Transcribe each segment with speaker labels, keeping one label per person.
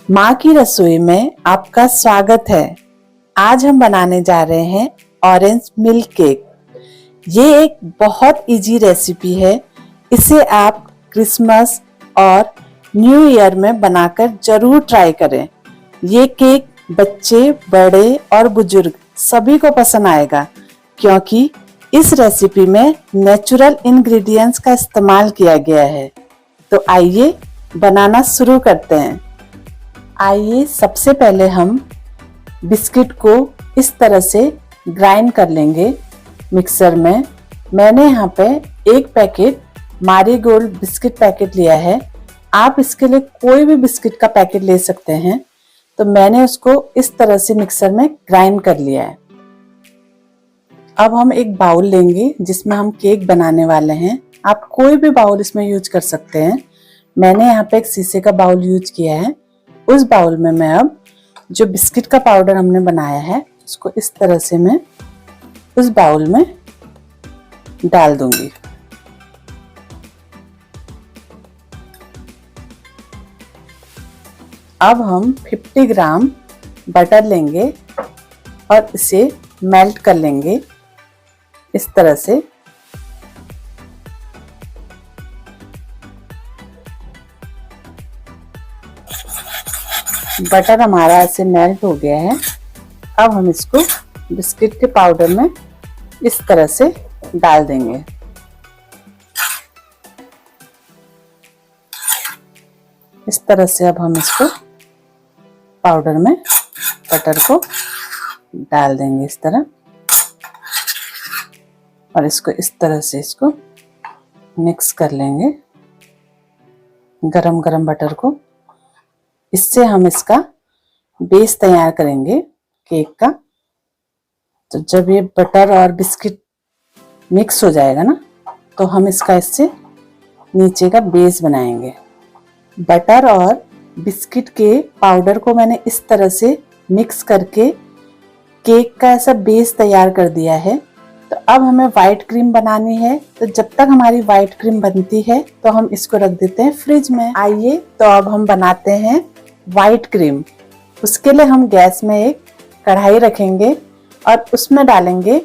Speaker 1: माँ की रसोई में आपका स्वागत है। आज हम बनाने जा रहे हैं ऑरेंज मिल्क केक। ये एक बहुत इजी रेसिपी है। इसे आप क्रिसमस और न्यू ईयर में बनाकर जरूर ट्राई करें। ये केक बच्चे, बड़े और बुजुर्ग सभी को पसंद आएगा क्योंकि इस रेसिपी में नेचुरल इंग्रेडिएंट्स का इस्तेमाल किया गया है। तो आइए बनाना शुरू करते हैं। आइए सबसे पहले हम बिस्किट को इस तरह से ग्राइंड कर लेंगे मिक्सर में। मैंने यहाँ पे एक पैकेट मैरीगोल्ड बिस्किट पैकेट लिया है। आप इसके लिए कोई भी बिस्किट का पैकेट ले सकते हैं। तो मैंने उसको इस तरह से मिक्सर में ग्राइंड कर लिया है। अब हम एक बाउल लेंगे जिसमें हम केक बनाने वाले हैं। आप कोई भी बाउल इसमें यूज कर सकते हैं। मैंने यहाँ पे एक शीशे का बाउल यूज किया है। उस बाउल में मैं अब जो बिस्किट का पाउडर हमने बनाया है उसको इस तरह से मैं उस बाउल में डाल दूंगी। अब हम 50 ग्राम बटर लेंगे और इसे मेल्ट कर लेंगे इस तरह से। बटर हमारा ऐसे मेल्ट हो गया है। अब हम इसको बिस्किट के पाउडर में इस तरह से डाल देंगे। इस तरह से अब हम इसको पाउडर में बटर को डाल देंगे इस तरह, और इसको इस तरह से इसको मिक्स कर लेंगे गरम गरम बटर को। इससे हम इसका बेस तैयार करेंगे केक का। तो जब ये बटर और बिस्किट मिक्स हो जाएगा ना, तो हम इसका इससे नीचे का बेस बनाएंगे। बटर और बिस्किट के पाउडर को मैंने इस तरह से मिक्स करके केक का ऐसा बेस तैयार कर दिया है। तो अब हमें व्हाइट क्रीम बनानी है। तो जब तक हमारी व्हाइट क्रीम बनती है तो हम इसको रख देते हैं फ्रिज में। आइए तो अब हम बनाते हैं व्हाइट क्रीम। उसके लिए हम गैस में एक कढ़ाई रखेंगे और उसमें डालेंगे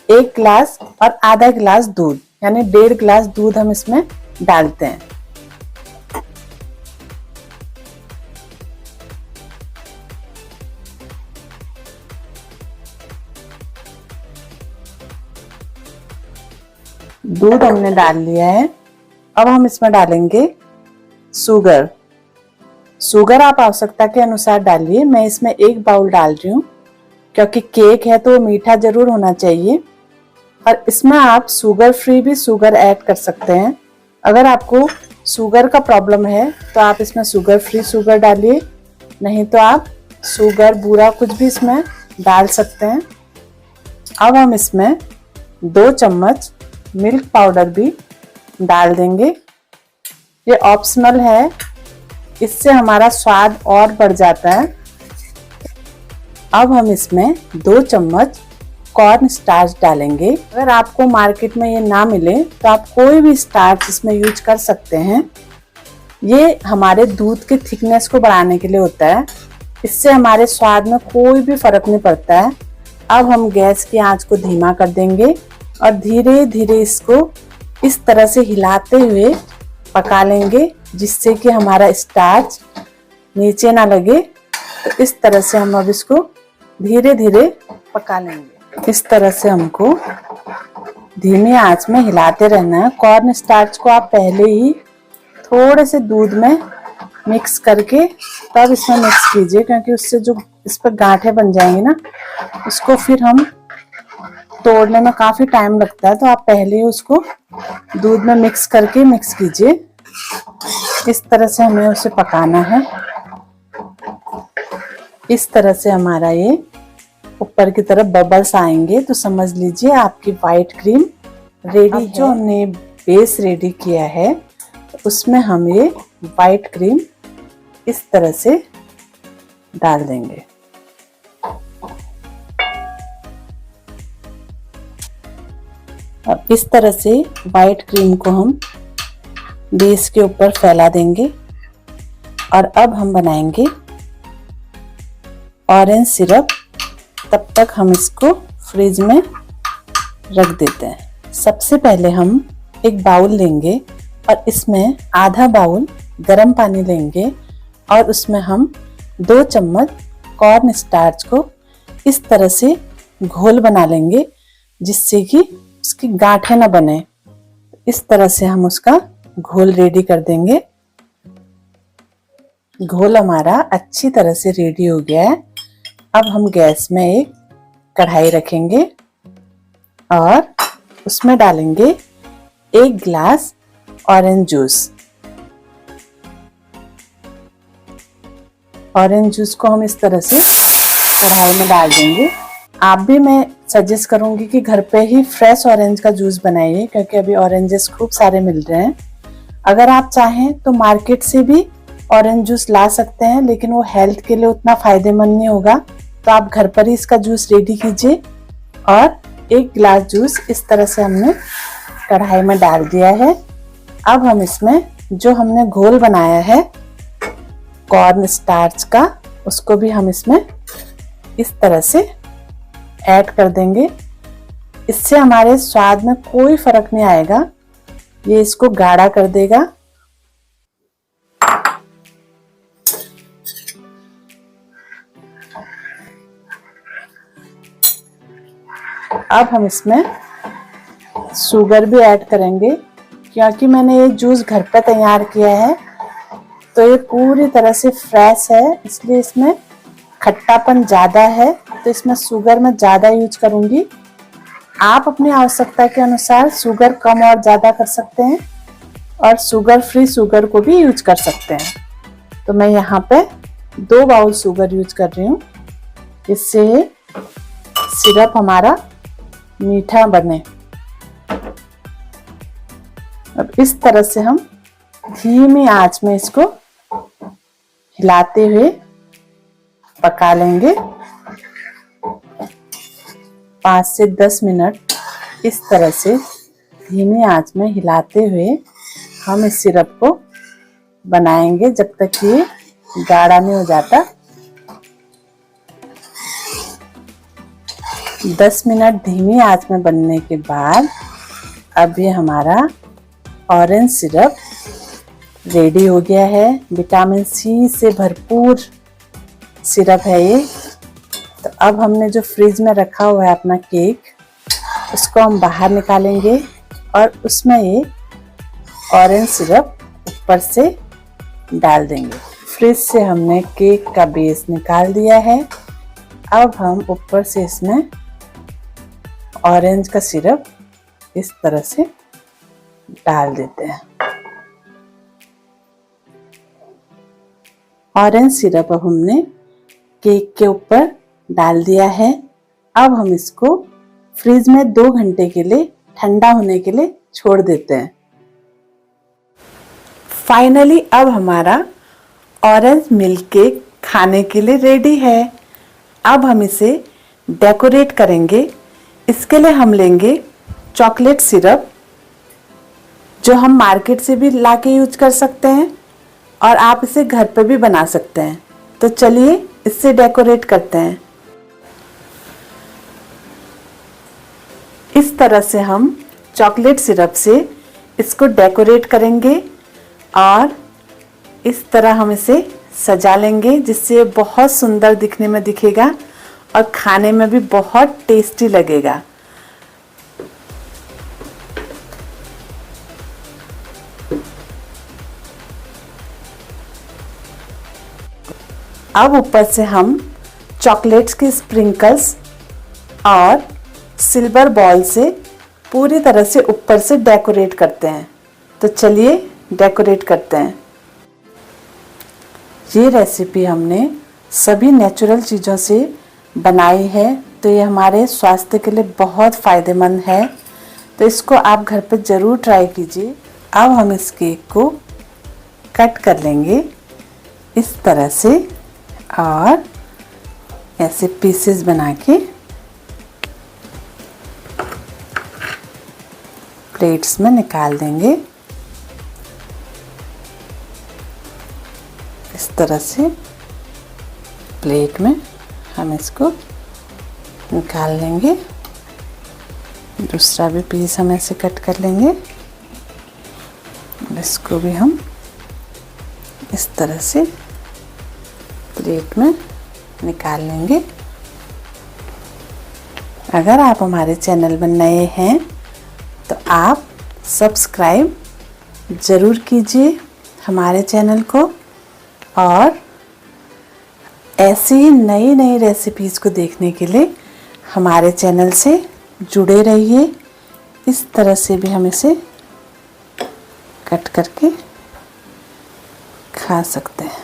Speaker 1: 1 गिलास और आधा गिलास दूध, यानी 1.5 गिलास दूध हम इसमें डालते हैं। दूध हमने डाल लिया है। अब हम इसमें डालेंगे शुगर। शुगर आप आवश्यकता के अनुसार डालिए। मैं इसमें 1 बाउल डाल रही हूँ क्योंकि केक है तो मीठा जरूर होना चाहिए। और इसमें आप शुगर फ्री भी शुगर ऐड कर सकते हैं। अगर आपको शुगर का प्रॉब्लम है तो आप इसमें शुगर फ्री शुगर डालिए, नहीं तो आप शुगर बूरा कुछ भी इसमें डाल सकते हैं। अब हम इसमें 2 चम्मच मिल्क पाउडर भी डाल देंगे। ये ऑप्शनल है, इससे हमारा स्वाद और बढ़ जाता है। अब हम इसमें 2 चम्मच कॉर्न स्टार्च डालेंगे। अगर आपको मार्केट में ये ना मिले तो आप कोई भी स्टार्च इसमें यूज कर सकते हैं। ये हमारे दूध के थिकनेस को बढ़ाने के लिए होता है। इससे हमारे स्वाद में कोई भी फर्क नहीं पड़ता है। अब हम गैस की आंच को धीमा कर देंगे और धीरे धीरे इसको इस तरह से हिलाते हुए पका लेंगे जिससे कि हमारा स्टार्च नीचे ना लगे। तो इस तरह से हम अब इसको धीरे धीरे पका लेंगे। इस तरह से हमको धीमी आंच में हिलाते रहना है। कॉर्न स्टार्च को आप पहले ही थोड़े से दूध में मिक्स करके तब इसमें मिक्स कीजिए, क्योंकि उससे जो इस पर गांठें बन जाएंगी ना, उसको फिर हम तोड़ने में काफी टाइम लगता है। तो आप पहले ही उसको दूध में मिक्स करके मिक्स कीजिए। इस तरह से हमें उसे पकाना है। इस तरह से हमारा ये ऊपर की तरफ बबल्स आएंगे तो समझ लीजिए आपकी व्हाइट क्रीम रेडी है। जो हमने बेस रेडी किया है उसमें हम ये व्हाइट क्रीम इस तरह से डाल देंगे। अब इस तरह से व्हाइट क्रीम को हम बेस के ऊपर फैला देंगे और अब हम बनाएंगे ऑरेंज सिरप। तब तक हम इसको फ्रिज में रख देते हैं। सबसे पहले हम एक बाउल लेंगे और इसमें आधा बाउल गर्म पानी लेंगे और उसमें हम 2 चम्मच कॉर्न स्टार्च को इस तरह से घोल बना लेंगे जिससे कि उसकी गांठें ना बने। इस तरह से हम उसका घोल रेडी कर देंगे। घोल हमारा अच्छी तरह से रेडी हो गया है। अब हम गैस में एक कढ़ाई रखेंगे और उसमें डालेंगे 1 गिलास ऑरेंज जूस। ऑरेंज जूस को हम इस तरह से कढ़ाई में डाल देंगे। आप भी, मैं सजेस्ट करूंगी कि घर पे ही फ्रेश ऑरेंज का जूस बनाइए, क्योंकि अभी ऑरेंजेस खूब सारे मिल रहे हैं। अगर आप चाहें तो मार्केट से भी ऑरेंज जूस ला सकते हैं, लेकिन वो हेल्थ के लिए उतना फायदेमंद नहीं होगा। तो आप घर पर ही इसका जूस रेडी कीजिए। और 1 गिलास जूस इस तरह से हमने कढ़ाई में डाल दिया है। अब हम इसमें जो हमने घोल बनाया है कॉर्न स्टार्च का, उसको भी हम इसमें इस तरह से ऐड कर देंगे। इससे हमारे स्वाद में कोई फर्क नहीं आएगा, ये इसको गाढ़ा कर देगा। अब हम इसमें शुगर भी ऐड करेंगे, क्योंकि मैंने ये जूस घर पे तैयार किया है तो ये पूरी तरह से फ्रेश है, इसलिए इसमें खट्टापन ज़्यादा है, तो इसमें शुगर मैं ज़्यादा यूज करूँगी। आप अपनी आवश्यकता के अनुसार शुगर कम और ज़्यादा कर सकते हैं और शुगर फ्री शुगर को भी यूज कर सकते हैं। तो मैं यहाँ पे 2 बाउल शुगर यूज कर रही हूँ, इससे सिरप हमारा मीठा बने। अब इस तरह से हम धीमी आंच में इसको हिलाते हुए पका लेंगे 5 से 10 मिनट। इस तरह से धीमी आंच में हिलाते हुए हम इस सिरप को बनाएंगे जब तक ये गाढ़ा नहीं हो जाता। 10 मिनट धीमी आंच में बनने के बाद अब ये हमारा ऑरेंज सिरप रेडी हो गया है। विटामिन सी से भरपूर सिरप है ये। तो अब हमने जो फ्रिज में रखा हुआ है अपना केक, उसको हम बाहर निकालेंगे और उसमें ये ऑरेंज सिरप ऊपर से डाल देंगे। फ्रिज से हमने केक का बेस निकाल दिया है। अब हम ऊपर से इसमें ऑरेंज का सिरप इस तरह से डाल देते हैं। ऑरेंज सिरप अब हमने केक के ऊपर डाल दिया है। अब हम इसको फ्रिज में 2 घंटे के लिए ठंडा होने के लिए छोड़ देते हैं। फाइनली अब हमारा ऑरेंज मिल्क केक खाने के लिए रेडी है। अब हम इसे डेकोरेट करेंगे। इसके लिए हम लेंगे चॉकलेट सिरप, जो हम मार्केट से भी लाके यूज कर सकते हैं और आप इसे घर पे भी बना सकते हैं। तो चलिए इससे डेकोरेट करते हैं। इस तरह से हम चॉकलेट सिरप से इसको डेकोरेट करेंगे और इस तरह हम इसे सजा लेंगे, जिससे ये बहुत सुंदर दिखने में दिखेगा और खाने में भी बहुत टेस्टी लगेगा। अब ऊपर से हम चॉकलेट्स के स्प्रिंकल्स और सिल्वर बॉल से पूरी तरह से ऊपर से डेकोरेट करते हैं। तो चलिए डेकोरेट करते हैं। ये रेसिपी हमने सभी नेचुरल चीज़ों से बनाई है, तो ये हमारे स्वास्थ्य के लिए बहुत फ़ायदेमंद है। तो इसको आप घर पर ज़रूर ट्राई कीजिए। अब हम इस केक को कट कर लेंगे इस तरह से और ऐसे पीसेस बना के प्लेट्स में निकाल देंगे। इस तरह से प्लेट में हम इसको निकाल लेंगे। दूसरा भी पीस हम ऐसे कट कर लेंगे और इसको भी हम इस तरह से प्लेट में निकाल लेंगे। अगर आप हमारे चैनल पर नए हैं तो आप सब्सक्राइब ज़रूर कीजिए हमारे चैनल को, और ऐसी ही नई नई रेसिपीज़ को देखने के लिए हमारे चैनल से जुड़े रहिए। इस तरह से भी हम इसे कट करके खा सकते हैं,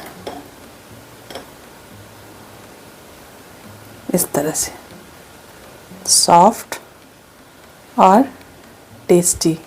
Speaker 1: इस तरह से सॉफ्ट और टेस्टी।